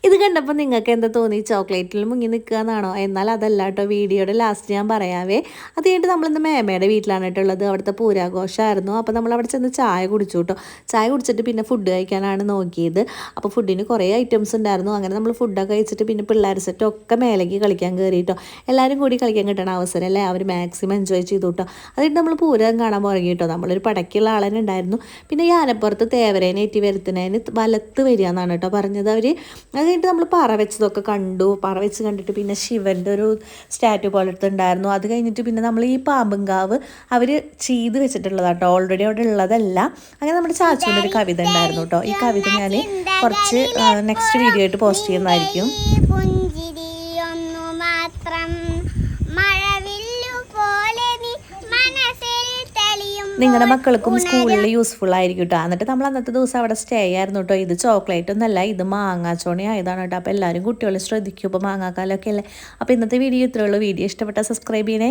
ഇത് കണ്ടപ്പോൾ നിങ്ങൾക്ക് എന്താ തോന്നി? ചോക്ലേറ്റിൽ മുങ്ങി നിൽക്കുക എന്നാണോ? എന്നാൽ അതല്ല കേട്ടോ, വീഡിയോയുടെ ലാസ്റ്റ് ഞാൻ പറയാവേ. അത് കഴിഞ്ഞിട്ട് നമ്മളിന്ന് മേമയുടെ വീട്ടിലാണ് കേട്ടുള്ളത്. അവിടുത്തെ പൂരാഘോഷമായിരുന്നു. അപ്പോൾ നമ്മൾ അവിടെ ചെന്ന് ചായ കുടിച്ചു കേട്ടോ. ചായ കുടിച്ചിട്ട് പിന്നെ ഫുഡ് കഴിക്കാനാണ് നോക്കിയത്. അപ്പോൾ ഫുഡിന് കുറേ ഐറ്റംസ് ഉണ്ടായിരുന്നു. അങ്ങനെ നമ്മൾ ഫുഡൊക്കെ കഴിച്ചിട്ട് പിന്നെ പിള്ളേർ സെറ്റൊക്കെ മേലേക്ക് കളിക്കാൻ കയറി കേട്ടോ. എല്ലാവരും കൂടി കളിക്കാൻ കിട്ടണ അവസരം അല്ലേ, അവർ മാക്സിമം എൻജോയ് ചെയ്തു കേട്ടോ. അതിട്ട് നമ്മൾ പൂരം കാണാൻ തുടങ്ങി കേട്ടോ. നമ്മളൊരു പടക്കുള്ള ആളന്നെ ഉണ്ടായിരുന്നു. പിന്നെ ഈ ആനപ്പുറത്ത് തേവരേനെ ഏറ്റി വരുത്തുന്നതിന് വലത്ത് വരിക എന്നാണ് കേട്ടോ പറഞ്ഞത് അവർ. അത് കഴിഞ്ഞിട്ട് നമ്മൾ പറ വെച്ചതൊക്കെ കണ്ടു. പറ വെച്ച് കണ്ടിട്ട് പിന്നെ ശിവൻ്റെ ഒരു സ്റ്റാറ്റു പോലത്തെ ഉണ്ടായിരുന്നു. അത് കഴിഞ്ഞിട്ട് പിന്നെ നമ്മൾ ഈ പാമ്പുംകാവ് അവർ ചെയ്ത് വെച്ചിട്ടുള്ളതാണ് കേട്ടോ, ഓൾറെഡി അവിടെ ഉള്ളതല്ല. അങ്ങനെ നമ്മുടെ ചാച്ചുവിൻ്റെ ഒരു കവിത ഉണ്ടായിരുന്നു കേട്ടോ. ഈ കവിത ഞാൻ കുറച്ച് നെക്സ്റ്റ് വീഡിയോ ആയിട്ട് പോസ്റ്റ് ചെയ്യുന്നതായിരിക്കും. നിങ്ങളുടെ മക്കൾക്കും സ്കൂളിൽ യൂസ്ഫുൾ ആയിരിക്കും കേട്ടോ. എന്നിട്ട് നമ്മൾ അന്നത്തെ ദിവസം അവിടെ സ്റ്റേ ആയിരുന്നു കേട്ടോ. ഇത് ചോക്ലേറ്റ് ഒന്നല്ല, ഇത് മാങ്ങാച്ചോണി ആയതാണ് കേട്ടോ. അപ്പോൾ എല്ലാവരും കുട്ടികൾ ശ്രദ്ധിക്കും, ഇപ്പോൾ മാങ്ങാക്കാലമൊക്കെ അല്ലേ. അപ്പോൾ ഇന്നത്തെ വീഡിയോ ഇത്രയേ ഉള്ളൂ. വീഡിയോ ഇഷ്ടപ്പെട്ടാൽ സബ്സ്ക്രൈബ് ചെയ്യണേ.